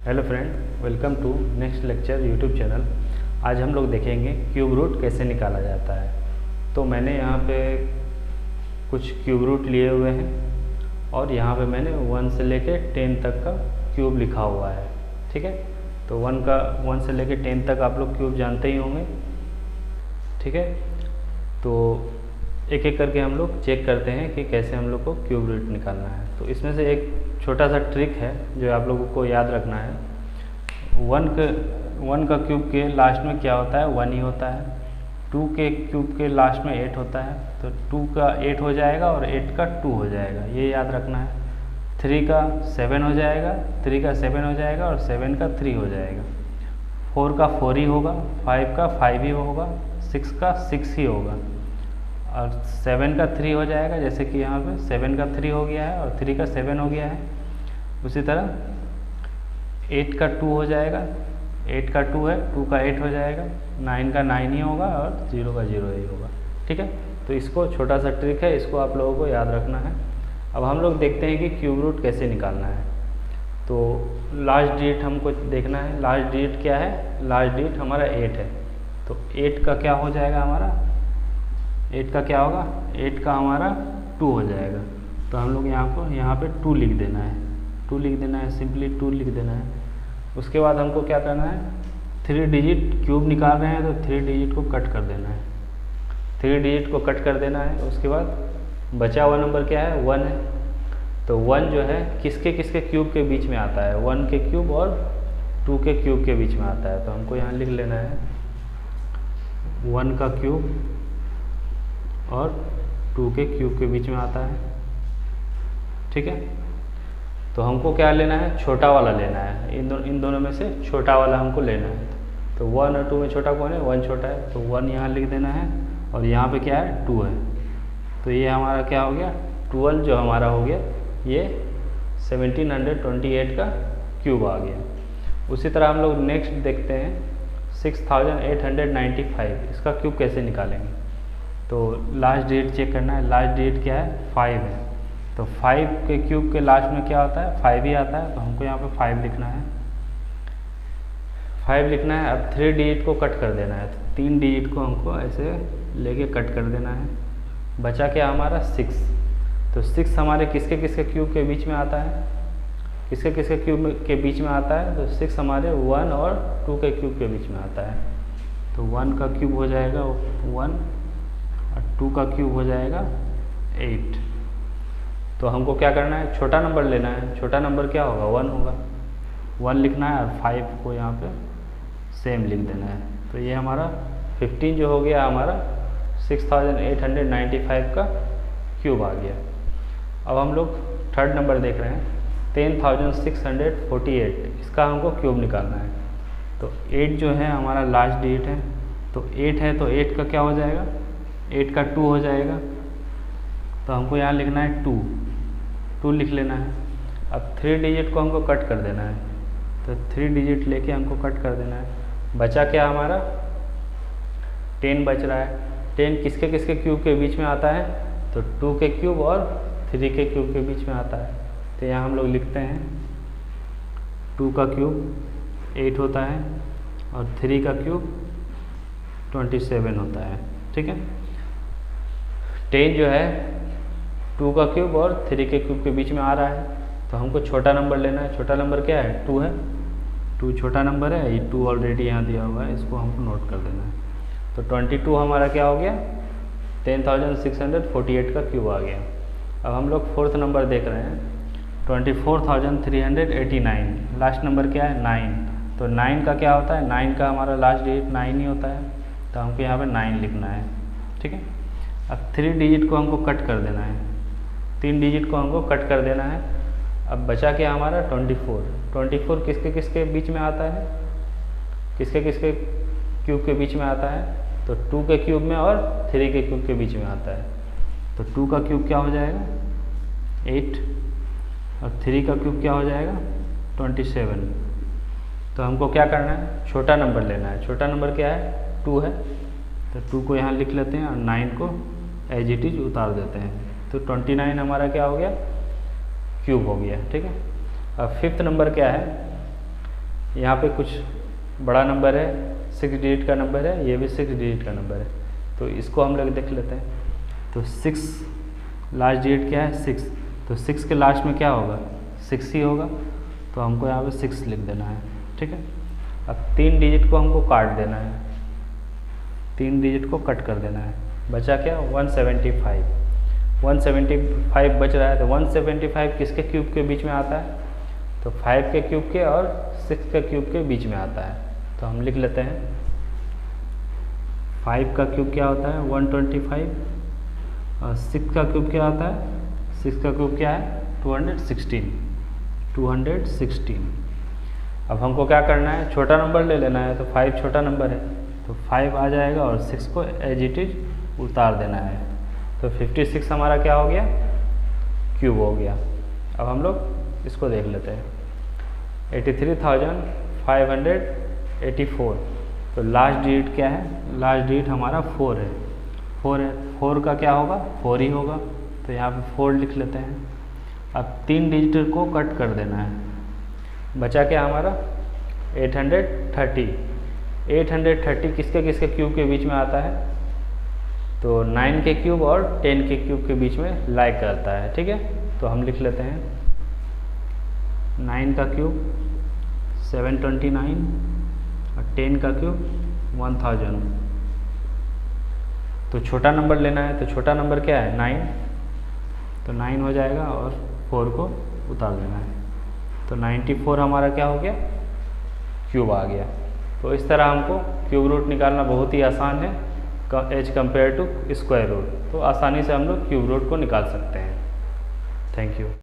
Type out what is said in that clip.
Hello friend, welcome to next lecture YouTube channel. आज हम लोग देखेंगे क्यूब रूट कैसे निकाला जाता है। तो मैंने यहाँ पे कुछ क्यूब रूट लिए हुए हैं और यहाँ पे मैंने 1 से लेके 10 तक का क्यूब लिखा हुआ है। ठीक है, तो 1 से लेके 10 तक आप लोग क्यूब जानते ही होंगे। ठीक है, तो एक एक करके हम लोग चेक करते हैं कि कैसे हम लोग को क्यूब रूट निकालना है। तो इसमें से एक छोटा सा ट्रिक है जो आप लोगों को याद रखना है। 1 का क्यूब के लास्ट में क्या होता है, 1 ही होता है। 2 के क्यूब के लास्ट में 8 होता है, तो 2 का 8 हो जाएगा और 8 का 2 हो जाएगा, ये याद रखना है। 3 का 7 हो जाएगा, 3 का 7 हो जाएगा और 7 का 3 हो जाएगा। 4 का 4 ही होगा, 5 का 5 ही होगा, 6 का 6 ही होगा और 7 का 3 हो जाएगा। जैसे कि यहाँ पे 7 का 3 हो गया है और 3 का 7 हो गया है। उसी तरह 8 का 2 हो जाएगा, 8 का 2 है, 2 का 8 हो जाएगा, 9 का 9 ही होगा और 0 का 0 ही होगा। ठीक है, तो इसको छोटा सा ट्रिक है, इसको आप लोगों को याद रखना है। अब हम लोग देखते हैं कि क्यूब रूट कैसे निकालना है। तो लास्ट डिजिट हमको देखना है। लास्ट डिजिट क्या है, लास्ट डिजिट हमारा 8 है। तो 8 का क्या हो जाएगा हमारा, 8 का क्या होगा, 8 का हमारा 2 हो जाएगा। तो हम लोग यहाँ पे 2 लिख देना है, 2 लिख देना है, सिंपली 2 लिख देना है। उसके बाद हमको क्या करना है, 3 डिजिट क्यूब निकाल रहे हैं तो 3 डिजिट को कट कर देना है, 3 डिजिट को कट कर देना है। उसके बाद बचा हुआ नंबर क्या है, 1 है। तो 1 जो है किसके किसके क्यूब के बीच में आता है, 1 के क्यूब और 2 के क्यूब के बीच में आता है। तो हमको यहाँ लिख लेना है 1 का क्यूब और 2 के क्यूब के बीच में आता है। ठीक है, तो हमको क्या लेना है, छोटा वाला लेना है। इन दोनों में से छोटा वाला हमको लेना है। तो 1 और 2 में छोटा कौन है, 1 छोटा है, तो 1 यहाँ लिख देना है और यहाँ पे क्या है, 2 है। तो ये हमारा क्या हो गया, 12 जो हमारा हो गया, ये 1728 का क्यूब आ गया। उसी तरह हम लोग नेक्स्ट देखते हैं 6895, इसका क्यूब कैसे निकालेंगे। तो लास्ट डिजिट चेक करना है। लास्ट डिजिट क्या है, 5 है। तो 5 के क्यूब के लास्ट में क्या आता है, 5 ही आता है। तो हमको यहाँ पे 5 लिखना है, 5 लिखना है। अब 3 डिजिट को कट कर देना है। तो 3 डिजिट को हमको ऐसे लेके कट कर देना है। बचा क्या हमारा, 6। तो 6 हमारे किसके किसके क्यूब के बीच में आता है, किसके किसके क्यूब के बीच में आता है। तो 6 हमारे 1 और 2 के क्यूब के बीच में आता है। तो 1 का क्यूब हो जाएगा 1 और 2 का क्यूब हो जाएगा 8। तो हमको क्या करना है, छोटा नंबर लेना है। छोटा नंबर क्या होगा, 1 होगा, 1 लिखना है और 5 को यहाँ पे सेम लिख देना है। तो ये हमारा 15 जो हो गया हमारा 6895 का क्यूब आ गया। अब हम लोग थर्ड नंबर देख रहे हैं 10648, इसका हमको क्यूब निकालना है। तो 8 जो है हमारा लास्ट डिजिट है। तो 8 है तो 8 का क्या हो जाएगा, 8 का 2 हो जाएगा। तो हमको यहाँ लिखना है 2 लिख लेना है। अब 3 डिजिट को हमको कट कर देना है। तो 3 डिजिट लेके हमको कट कर देना है। बचा क्या हमारा, 10 बच रहा है। 10 किसके किसके क्यूब के बीच में आता है, तो 2 के क्यूब और 3 के क्यूब के बीच में आता है। तो यहाँ हम लोग लिखते हैं 2 का क्यूब 8 होता है और 3 का क्यूब 27 होता है। ठीक है, 10 जो है 2 का क्यूब और 3 के क्यूब के बीच में आ रहा है। तो हमको छोटा नंबर लेना है। छोटा नंबर क्या है, 2 है। 2 छोटा नंबर है, ये 2 ऑलरेडी यहाँ दिया हुआ है, इसको हमको नोट कर देना है। तो 22 हमारा क्या हो गया, 10648 का क्यूब आ गया। अब हम लोग फोर्थ नंबर देख रहे हैं 24389, लास्ट नंबर क्या है, 9। तो 9 का क्या होता है, 9 का हमारा लास्ट डिजिट 9 ही होता है। तो हमको यहाँ पे 9 लिखना है। ठीक है, अब 3 डिजिट को हमको कट कर देना है, 3 डिजिट को हमको कट कर देना है। अब बचा क्या हमारा, 24 किसके किसके बीच में आता है, किसके किसके क्यूब के बीच में आता है। तो 2 के क्यूब में और 3 के क्यूब के बीच में आता है। तो 2 का क्यूब क्या हो जाएगा, 8 और 3 का क्यूब क्या हो जाएगा, 27। तो हमको क्या करना है, छोटा नंबर लेना है। छोटा नंबर क्या है, 2 है। तो 2 को यहाँ लिख लेते हैं और 9 को एज इट इज उतार देते हैं। तो 29 हमारा क्या हो गया, क्यूब हो गया। ठीक है, अब फिफ्थ नंबर क्या है, यहाँ पे कुछ बड़ा नंबर है, 6 डिजिट का नंबर है, ये भी 6 डिजिट का नंबर है, तो इसको हम लोग देख लेते हैं। तो 6 लास्ट डिजिट क्या है 6, तो 6 के लास्ट में क्या होगा 6 ही होगा, तो हमको यहाँ पे 6 लिख देना है, ठीक है। अब 3 डिजिट को हमको काट देना है, 3 डिजिट को कट कर देना है, बचा क्या 175 बच रहा है। तो 175 किसके क्यूब के बीच में आता है, तो 5 के क्यूब के और 6 के क्यूब के बीच में आता है। तो हम लिख लेते हैं 5 का क्यूब क्या होता है 125 और 6 का क्यूब क्या होता है 6 का क्यूब क्या है 216। अब हमको क्या करना है, छोटा नंबर ले लेना है, तो 5 छोटा नंबर है, तो 5 आ जाएगा और 6 को एज इट इज उतार देना है। तो 56 हमारा क्या हो गया क्यूब हो गया। अब हम लोग इसको देख लेते हैं 83,584। तो लास्ट डिजिट क्या है, लास्ट डिजिट हमारा 4 है, 4 का क्या होगा 4 ही होगा, तो यहाँ पे 4 लिख लेते हैं। अब 3 डिजिट को कट कर देना है, बचा क्या हमारा 830 किसके किसके क्यूब के बीच में आता है, तो 9 के क्यूब और 10 के क्यूब के बीच में लाई करता है, ठीक है। तो हम लिख लेते हैं 9 का क्यूब 729 और 10 का क्यूब 1000। तो छोटा नंबर लेना है, तो छोटा नंबर क्या है 9, तो 9 हो जाएगा और 4 को उतार देना है, तो 94 हमारा क्या हो गया क्यूब आ गया। तो इस तरह हमको क्यूब रूट निकालना बहुत ही आसान है as compare to square root, तो आसानी से हम लोग क्यूब रूट को निकाल सकते हैं। Thank you.